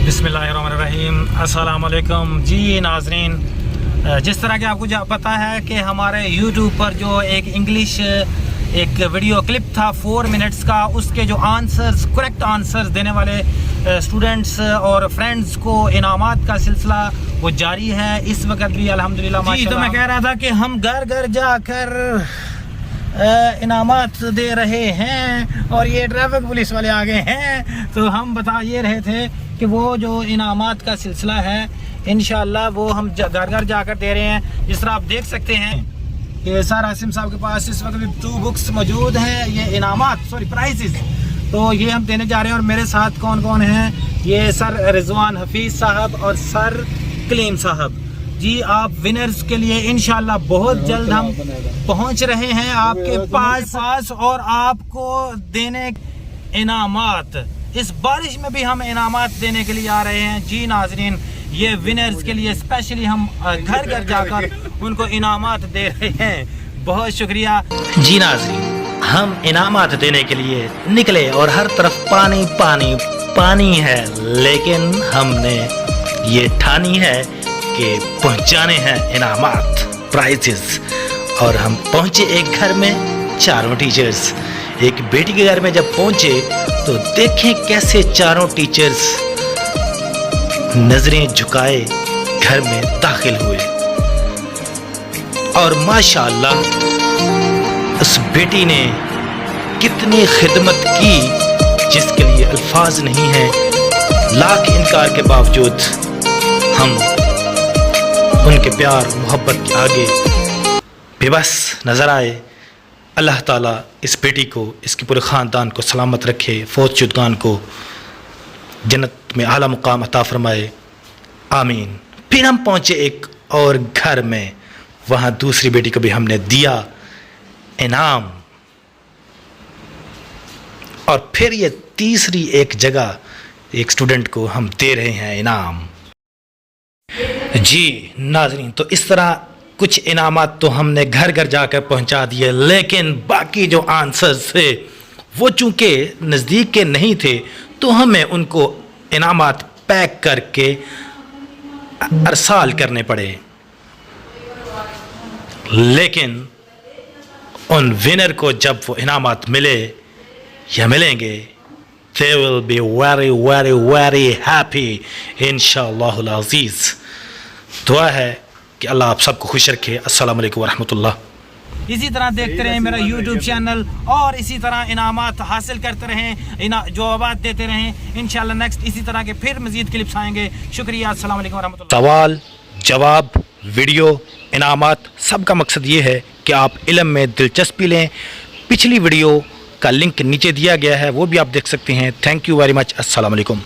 बिस्मिल्लाहिर्रहमानिर्रहीम, अस्सलाम वालेकुम जी नाजरीन। जिस तरह के आपको पता है कि हमारे YouTube पर जो एक इंग्लिश एक वीडियो क्लिप था 4 मिनट्स का, उसके जो आंसर्स करेक्ट आंसर्स देने वाले स्टूडेंट्स और फ्रेंड्स को इनामात का सिलसिला वो जारी है। इस वक्त भी अल्हम्दुलिल्लाह माशाअल्लाह। तो मैं कह रहा था कि हम घर घर जाकर इनामात दे रहे हैं और ये ट्रैफिक पुलिस वाले आ गए हैं। तो हम बता ये रहे थे कि वो जो इनामात का सिलसिला है इंशाअल्लाह वो हम घर घर जाकर दे रहे हैं। जिस तरह आप देख सकते हैं कि सर आसिम साहब के पास इस वक्त भी 2 बुक्स मौजूद हैं, ये इनामात प्राइजेस, तो ये हम देने जा रहे हैं। और मेरे साथ कौन कौन हैं, ये सर रिजवान हफीज़ साहब और सर कलीम साहब जी। आप विनर्स के लिए इंशाअल्लाह बहुत जल्द हम पहुंच रहे हैं आपके पास और आपको देने इनामात। इस बारिश में भी हम इनामात देने के लिए आ रहे हैं जी नाजरीन। ये विनर्स के लिए स्पेशली हम घर घर जाकर उनको इनामात दे रहे हैं। बहुत शुक्रिया जी नाजरीन। हम इनामात देने के लिए निकले और हर तरफ पानी पानी पानी है, लेकिन हमने ये ठानी है कि पहुंचाने हैं इनामात प्राइजेस। और हम पहुंचे एक घर में, चारों टीचर्स एक बेटी के घर में जब पहुंचे तो देखें कैसे चारों टीचर्स नजरें झुकाए घर में दाखिल हुए। और माशाअल्लाह उस बेटी ने कितनी खिदमत की जिसके लिए अल्फाज नहीं है। लाख इनकार के बावजूद हम उनके प्यार मोहब्बत के आगे बेबस नजर आए। अल्लाह ताला इस बेटी को, इसके पूरे ख़ानदान को सलामत रखे, फौत शुदगान को जन्नत में आला मुकाम अता फरमाए, आमीन। फिर हम पहुँचे एक और घर में, वहाँ दूसरी बेटी को भी हमने दिया इनाम। और फिर ये तीसरी एक जगह एक स्टूडेंट को हम दे रहे हैं इनाम जी नाज़रीन। तो इस तरह कुछ इनामात तो हमने घर घर जाकर पहुंचा दिए, लेकिन बाकी जो आंसर्स थे वो चूंकि नज़दीक के नहीं थे तो हमें उनको इनामात पैक करके अरसाल करने पड़े। लेकिन उन विनर को जब वो इनामात मिले या मिलेंगे, they will be very very very happy इंशाअल्लाहुल अज़ीज़। दुआ है कि अल्लाह आप सबको खुश रखे। अस्सलाम वालेकुम वरहमतुल्लाह। इसी तरह देखते रहें मेरा YouTube चैनल और इसी तरह इनामात हासिल करते रहें, जवाबात देते रहें। इंशाअल्लाह नेक्स्ट इसी तरह के फिर मज़ीद क्लिप्स आएंगे। शुक्रिया, अस्सलाम वालेकुम वरहमतुल्लाह। सवाल जवाब वीडियो इनामात सब का मकसद ये है कि आप इल्म में दिलचस्पी लें। पिछली वीडियो का लिंक नीचे दिया गया है, वो भी आप देख सकते हैं। Thank you very much. अस्सलाम वालेकुम।